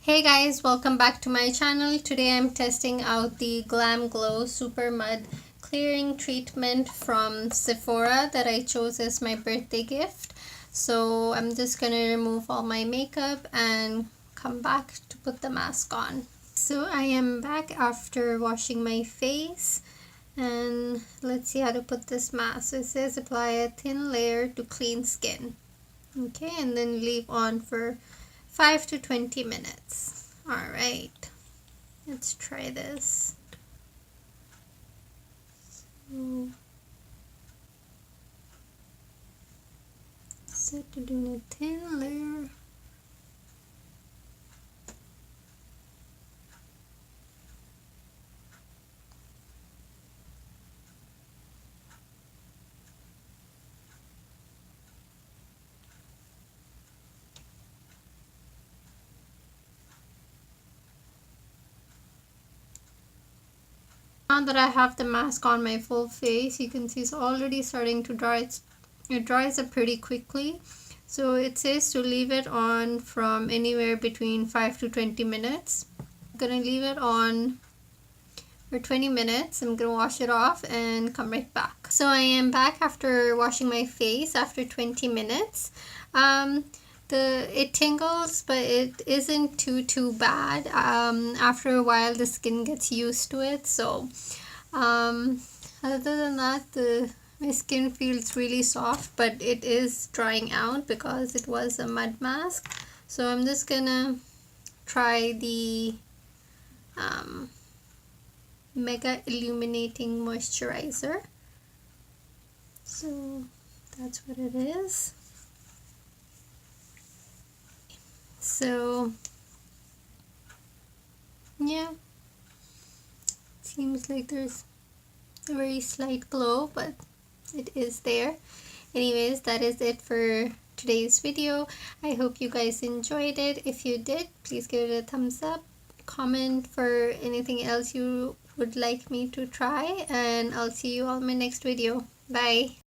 Hey guys, welcome back to my channel. Today I'm testing out the Glam Glow Super Mud Clearing Treatment from Sephora that I chose as my birthday gift. So I'm just gonna remove all my makeup and come back to put the mask on. So I am back after washing my face, and let's see how to put this mask. So it says apply a thin layer to clean skin. Okay, and then leave on for 5 to 20 minutes. Alright, let's try this. Set to doing a thin layer. Now that I have the mask on my full face, you can see it's already starting to dry. It dries up pretty quickly. So it says to leave it on from anywhere between 5 to 20 minutes. I'm gonna leave it on for 20 minutes. I'm gonna wash it off and come right back. So I am back after washing my face after 20 minutes. It tingles, but it isn't too bad. After a while the skin gets used to it. So other than that, my skin feels really soft, but it is drying out because it was a mud mask. So I'm just gonna try the Mega Illuminating Moisturizer. So that's what it is. So yeah, seems like there's a very slight glow, but it is there. Anyways, that is it for today's video. I hope you guys enjoyed it. If you did, please give it a thumbs up, comment for anything else you would like me to try, and I'll see you on my next video. Bye.